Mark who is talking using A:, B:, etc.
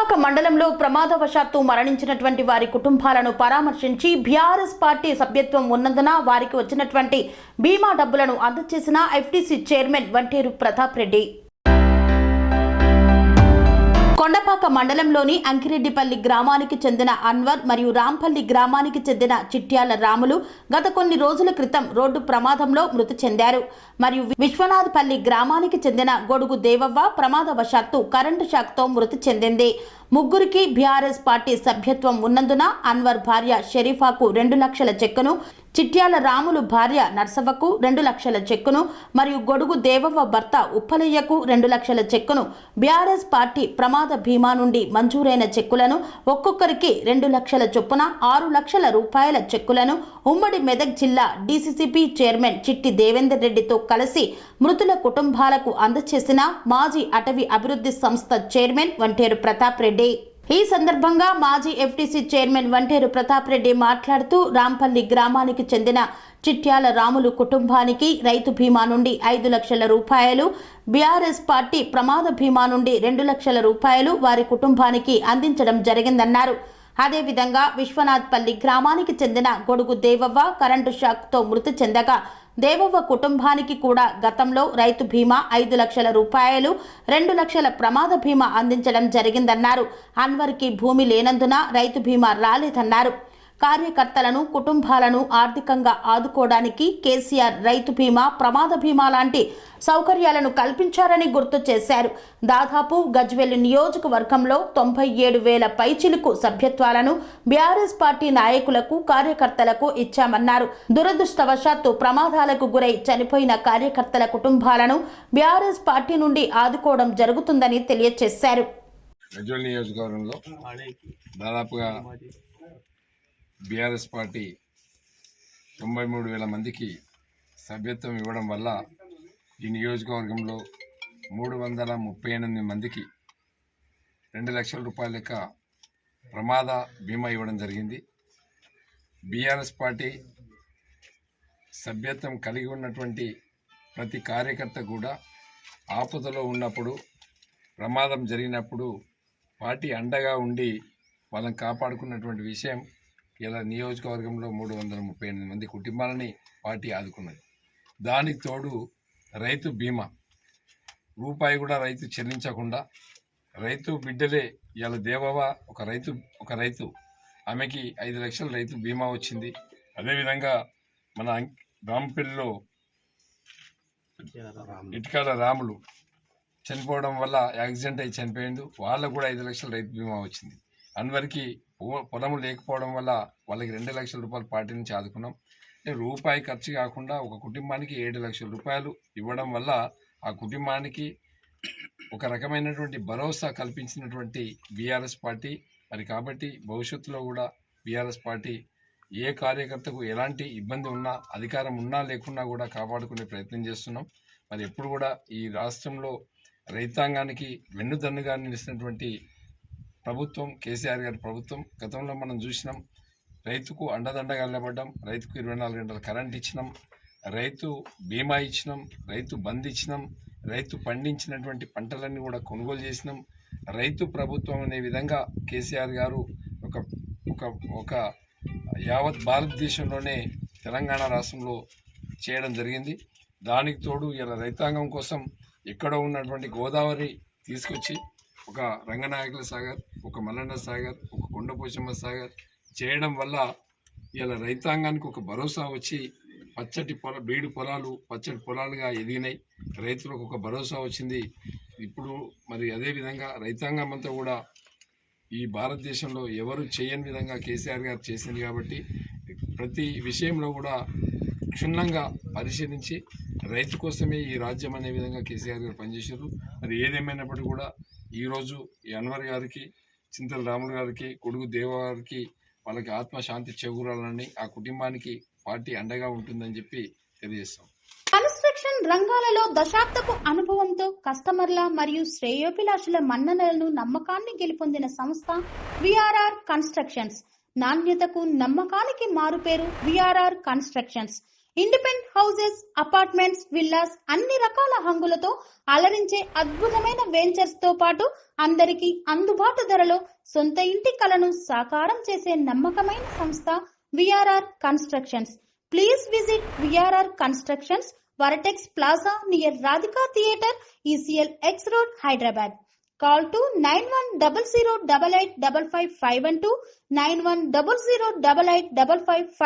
A: కొండపాక మండలంలో ప్రమాదవశాత్తు మరణించినటువంటి వారి కుటుంబాలను పరామర్శించి బీఆర్ఎస్ పార్టీ సభ్యత్వం ఉన్నందున వారికి వచ్చినటువంటి బీమా డబ్బులను అందజేసిన ఎఫ్డీసీ చైర్మన్ వంటేరు ప్రతాప్ రెడ్డి. కొండపాక మండలంలోని అంకిరెడ్డిపల్లి గ్రామానికి చెందిన అన్వర్ మరియు రాంపల్లి గ్రామానికి చెందిన చిట్యాల రాములు గత కొన్ని రోజుల క్రితం రోడ్డు ప్రమాదంలో మృతి చెందారు. మరియు విశ్వనాథపల్లి గ్రామానికి చెందిన గొడుగు దేవవ్వ ప్రమాదవశాత్తు కరెంటు షాక్తో మృతి చెందింది. ముగ్గురికి బీఆర్ఎస్ పార్టీ సభ్యత్వం ఉన్నందున అన్వర్ భార్య షరీఫాకు 2 లక్షల చెక్కును, చిట్యాల రాములు భార్య నర్సవ్వకు 2 లక్షల చెక్కును మరియు గొడుగు దేవవ్వ భర్త ఉప్పలయ్యకు 2 లక్షల చెక్కును బీఆర్ఎస్ పార్టీ ప్రమాద బీమా నుండి మంజూరైన చెక్కులను ఒక్కొక్కరికి 2 లక్షల చొప్పున 6 లక్షల రూపాయల చెక్కులను ఉమ్మడి మెదక్ జిల్లా డీసీసీబీ చైర్మన్ చిట్టి దేవేందర్ రెడ్డితో కలిసి మృతుల కుటుంబాలకు అందజేసిన మాజీ అటవీ అభివృద్ధి సంస్థ చైర్మన్ వంటేరు ప్రతాప్ రెడ్డి. ఈ సందర్భంగా మాజీ ఎఫ్డీసీ చైర్మన్ వంటేరు ప్రతాప్ రెడ్డి మాట్లాడుతూ రాంపల్లి గ్రామానికి చెందిన చిట్యాల రాములు కుటుంబానికి రైతు బీమా నుండి 5 లక్షల రూపాయలు, బీఆర్ఎస్ పార్టీ ప్రమాద బీమా నుండి 2 లక్షల రూపాయలు వారి కుటుంబానికి అందించడం జరిగిందన్నారు. అదేవిధంగా విశ్వనాథపల్లి గ్రామానికి చెందిన గొడుగు దేవవ్వ కరెంటు షాక్తో మృతి చెందగా దేవవ్వ కుటుంబానికి కూడా గతంలో రైతు బీమా 5 లక్షల రూపాయలు, 2 లక్షల ప్రమాద బీమా అందించడం జరిగిందన్నారు. అన్వర్కి భూమి లేనందున రైతు బీమా రాలేదన్నారు. కార్యకర్తలను, కుటుంబాలను ఆర్థికంగా ఆదుకోవడానికి కేసీఆర్ రైతు బీమా, ప్రమాద బీమా లాంటి సౌకర్యాలను కల్పించారని గుర్తు చేశారు. దాదాపు గజ్వేల్ నియోజకవర్గంలో 97,000 పైచిలుకు సభ్యత్వాలను బీఆర్ఎస్ పార్టీ నాయకులకు, కార్యకర్తలకు ఇచ్చామన్నారు. దురదృష్టవశాత్తు ప్రమాదాలకు గురై చనిపోయిన కార్యకర్తల కుటుంబాలను బీఆర్ఎస్ పార్టీ నుండి ఆదుకోవడం జరుగుతుందని తెలియజేశారు.
B: గజ్వేల్ నియోజకవర్గంలో దాదాపుగా బీఆర్ఎస్ పార్టీ 93,000 మందికి సభ్యత్వం ఇవ్వడం వల్ల ఈ నియోజకవర్గంలో 338 మందికి 2 లక్షల రూపాయల లెక్క ప్రమాద బీమా ఇవ్వడం జరిగింది. బీఆర్ఎస్ పార్టీ సభ్యత్వం కలిగి ఉన్నటువంటి ప్రతి కార్యకర్త కూడా ఆపదలో ఉన్నప్పుడు, ప్రమాదం జరిగినప్పుడు పార్టీ అండగా ఉండి వాళ్ళని కాపాడుకున్నటువంటి విషయం ఇలా నియోజకవర్గంలో 338 మంది కుటుంబాలని పార్టీ ఆదుకున్నది. దానికి తోడు రైతు బీమా రూపాయి కూడా రైతు చెల్లించకుండా రైతు బిడ్డలే ఇలా దేవవ్వ ఒక రైతు ఆమెకి 5 లక్షల రైతు బీమా వచ్చింది. అదేవిధంగా మన రాంపల్లిలో ఇటుకాల రాములు చనిపోవడం వల్ల యాక్సిడెంట్ అయి చనిపోయిండు, వాళ్ళకు కూడా 5 లక్షల రైతు బీమా వచ్చింది. అన్వరికి పొలం లేకపోవడం వల్ల వాళ్ళకి 2 లక్షల రూపాయలు పార్టీ నుంచి ఆదుకున్నాం. రూపాయి ఖర్చు కాకుండా ఒక కుటుంబానికి 7 లక్షల రూపాయలు ఇవ్వడం వల్ల ఆ కుటుంబానికి ఒక రకమైనటువంటి భరోసా కల్పించినటువంటి బీఆర్ఎస్ పార్టీ. మరి కాబట్టి భవిష్యత్తులో కూడా బీఆర్ఎస్ పార్టీ ఏ కార్యకర్తకు ఎలాంటి ఇబ్బంది ఉన్నా, అధికారం ఉన్నా లేకున్నా కూడా కాపాడుకునే ప్రయత్నం చేస్తున్నాం. మరి ఎప్పుడు కూడా ఈ రాష్ట్రంలో రైతాంగానికి వెన్నుదన్నుగా నిలిచినటువంటి ప్రభుత్వం కేసీఆర్ గారి ప్రభుత్వం. గతంలో మనం చూసినాం, రైతుకు అండదండగా నిలబడ్డాం, రైతుకు 24 గంటల కరెంట్ ఇచ్చినాం, రైతు బీమా ఇచ్చినాం, రైతు బంద్ ఇచ్చినాం, రైతు పండించినటువంటి పంటలన్నీ కూడా కొనుగోలు చేసినాం. రైతు ప్రభుత్వం అనే విధంగా కేసీఆర్ గారు ఒక యావత్ భారతదేశంలోనే తెలంగాణ రాష్ట్రంలో చేయడం జరిగింది. దానికి తోడు ఇలా రైతాంగం కోసం ఎక్కడో ఉన్నటువంటి గోదావరి తీసుకొచ్చి ఒక రంగనాయకుల సాగర్, ఒక మల్లన్న సాగర్, ఒక కొండపోచమ్మ సాగర్ చేయడం వల్ల ఇలా రైతాంగానికి ఒక భరోసా వచ్చి పచ్చటి బీడు పొలాలు పచ్చటి పొలాలుగా ఎదిగినాయి. రైతులకు ఒక భరోసా వచ్చింది. ఇప్పుడు మరి అదేవిధంగా రైతాంగం అంతా కూడా ఈ భారతదేశంలో ఎవరు చేయని విధంగా కేసీఆర్ గారు చేసింది కాబట్టి ప్రతి విషయంలో కూడా క్షుణ్ణంగా పరిశీలించి రైతు కోసమే ఈ రాజ్యం అనే విధంగా కేసీఆర్ గారు పనిచేశారు. మరి ఏదేమైనప్పటికీ కూడా ఈరోజు ఈ అన్వర్ గారికి, చింతల రాములు గారికి, కొడుకు దేవ గారికి వాళ్ళకి ఆత్మశాంతి చేకూరాలని, ఆ కుటుంబానికి పార్టీ అండగా ఉంటుందని చెప్పి తెలియజేస్తాం.
C: కన్స్ట్రక్షన్ రంగాలలో దశాబ్దపు అనుభవంతో కస్టమర్ల మరియు శ్రేయోభిలాషుల మన్ననలను, నమ్మకాన్ని గెలుపొందిన సంస్థ విఆర్ఆర్ కన్స్ట్రక్షన్స్. నాణ్యతకు, నమ్మకానికి మారుపేరు VRR constructions. Independent houses, apartments, villas అన్ని రకాల హంగులతో అలరించే అద్భుతమైన వెంచర్స్ తో పాటు అందరికీ అందుబాటు ధరలో సొంత ఇంటి కలను సాకారం చేసే నమ్మకమైన సంస్థ VRR constructions. Please visit VRR constructions, Varatex Plaza near Radhika Theatre, ECL X Road, Hyderabad. Call to 9100885551 9100885559.